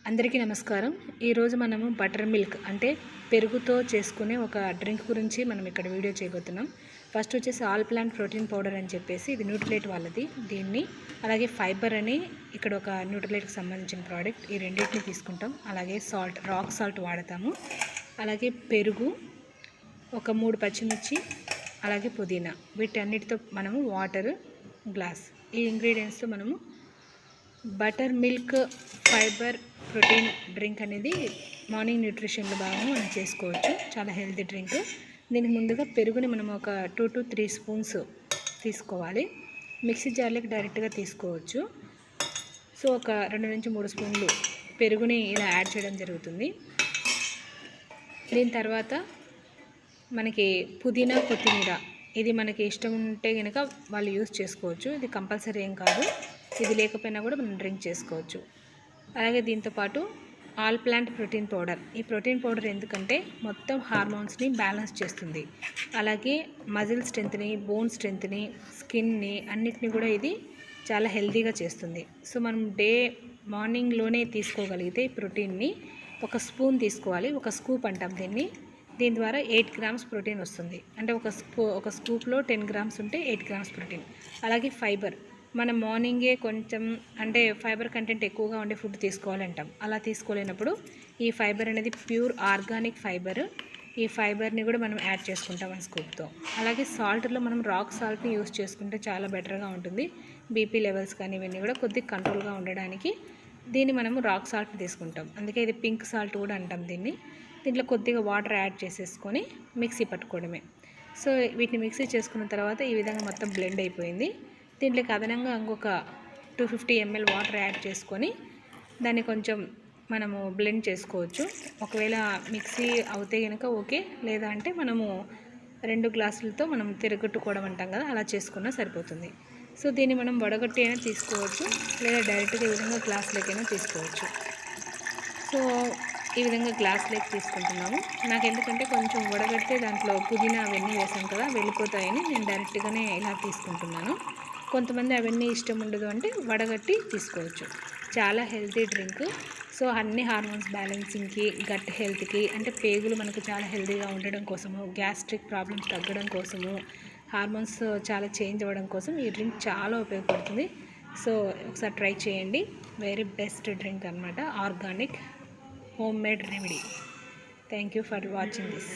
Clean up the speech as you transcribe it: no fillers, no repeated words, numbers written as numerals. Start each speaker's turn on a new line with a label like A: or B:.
A: అందరికీ నమస్కారం. ఈరోజు మనము బటర్ మిల్క్ అంటే పెరుగుతో చేసుకునే ఒక డ్రింక్ గురించి మనం ఇక్కడ వీడియో చేయబోతున్నాం. ఫస్ట్ వచ్చేసి ఆల్ ప్లాంట్ ప్రోటీన్ పౌడర్ అని చెప్పేసి ఇది న్యూట్రిలైట్ వాళ్ళది. దీన్ని అలాగే ఫైబర్ అని ఇక్కడ ఒక న్యూట్రిలైట్కి సంబంధించిన ప్రోడక్ట్, ఈ రెండింటిని తీసుకుంటాం. అలాగే సాల్ట్, రాక్ సాల్ట్ వాడతాము. అలాగే పెరుగు, ఒక 3 పచ్చిమిర్చి, అలాగే పుదీనా, వీటన్నిటితో మనము వాటర్ గ్లాస్, ఈ ఇంగ్రీడియంట్స్తో మనము butter milk fibre protein drink అనేది మార్నింగ్ న్యూట్రిషన్లో భాగంగా మనం చేసుకోవచ్చు. చాలా హెల్తీ డ్రింక్. దీనికి ముందుగా పెరుగుని మనం ఒక 2 to 3 స్పూన్స్ తీసుకోవాలి. మిక్సీ జార్లోకి డైరెక్ట్గా తీసుకోవచ్చు. సో ఒక 2 నుంచి 3 స్పూన్లు పెరుగుని ఇలా యాడ్ చేయడం జరుగుతుంది. దీని తర్వాత మనకి పుదీనా, కొత్తిమీర, ఇది మనకి ఇష్టం ఉంటే కనుక వాళ్ళు యూస్ చేసుకోవచ్చు. ఇది కంపల్సరీ ఏం కాదు. ఇది లేకపోయినా కూడా మనం డ్రింక్ చేసుకోవచ్చు. అలాగే దీంతోపాటు ఆల్ ప్లాంట్ ప్రోటీన్ పౌడర్. ఈ ప్రోటీన్ పౌడర్ ఎందుకంటే మొత్తం హార్మోన్స్ని బ్యాలెన్స్ చేస్తుంది. అలాగే మజిల్ స్ట్రెంత్ని, బోన్ స్ట్రెంత్ని, స్కిన్ని అన్నిటిని కూడా ఇది చాలా హెల్తీగా చేస్తుంది. సో మనం మార్నింగ్లోనే తీసుకోగలిగితే ఈ ప్రోటీన్ని ఒక స్పూన్ తీసుకోవాలి. ఒక స్కూప్ అంటాం దీన్ని. దీని ద్వారా 8 గ్రామ్స్ ప్రోటీన్ వస్తుంది. అంటే ఒక స్కూప్లో 10 గ్రామ్స్ ఉంటే 8 గ్రామ్స్ ప్రోటీన్. అలాగే ఫైబర్, మనం మార్నింగే కొంచెం అంటే ఫైబర్ కంటెంట్ ఎక్కువగా ఉండే ఫుడ్ తీసుకోవాలంటాం. అలా తీసుకోలేనప్పుడు ఈ ఫైబర్ అనేది ప్యూర్ ఆర్గానిక్ ఫైబర్. ఈ ఫైబర్ని కూడా మనం యాడ్ చేసుకుంటాం మన స్కూప్తో. అలాగే సాల్ట్లో మనం రాక్ సాల్ట్ని యూస్ చేసుకుంటే చాలా బెటర్గా ఉంటుంది. బీపీ లెవెల్స్ కానీ ఇవన్నీ కూడా కొద్దిగా కంట్రోల్గా ఉండడానికి దీన్ని మనము రాక్ సాల్ట్ తీసుకుంటాం. అందుకే ఇది పింక్ సాల్ట్ కూడా అంటాం దీన్ని. దీంట్లో కొద్దిగా వాటర్ యాడ్ చేసేసుకొని మిక్సీ పట్టుకోవడమే. సో వీటిని మిక్సీ చేసుకున్న తర్వాత ఈ విధంగా మొత్తం బ్లెండ్ అయిపోయింది. దీంట్లోకి అదనంగా ఇంకొక 250 ml వాటర్ యాడ్ చేసుకొని దాన్ని కొంచెం మనము బ్లెండ్ చేసుకోవచ్చు. ఒకవేళ మిక్సీ అవుతే కనుక ఓకే, లేదా అంటే మనము 2 గ్లాసులతో మనం తిరగొట్టుకోవడం అంటాం కదా, అలా చేసుకున్నా సరిపోతుంది. సో దీన్ని మనం వడగట్టి అయినా తీసుకోవచ్చు, లేదా డైరెక్ట్గా ఈ విధంగా గ్లాసులోకైనా తీసుకోవచ్చు. సో ఈ విధంగా గ్లాస్లోకి తీసుకుంటున్నాము. నాకు ఎందుకంటే కొంచెం వడగడితే దాంట్లో పుదీనా అవన్నీ వేసాం కదా, వెళ్ళిపోతాయని నేను డైరెక్ట్గానే ఇలా తీసుకుంటున్నాను. కొంతమంది అవన్నీ ఇష్టం ఉండదు అంటే వడగట్టి తీసుకోవచ్చు. చాలా హెల్తీ డ్రింక్. సో అన్ని హార్మోన్స్ బ్యాలెన్సింగ్కి, గట్ హెల్త్కి, అంటే పేగులు మనకు చాలా హెల్తీగా ఉండడం కోసము, గ్యాస్ట్రిక్ ప్రాబ్లమ్స్ తగ్గడం కోసము, హార్మోన్స్ చాలా చేంజ్ అవ్వడం కోసం ఈ డ్రింక్ చాలా ఉపయోగపడుతుంది. సో ఒకసారి ట్రై చేయండి. వెరీ బెస్ట్ డ్రింక్ అన్నమాట. Organic home made remedy. Thank you for watching this.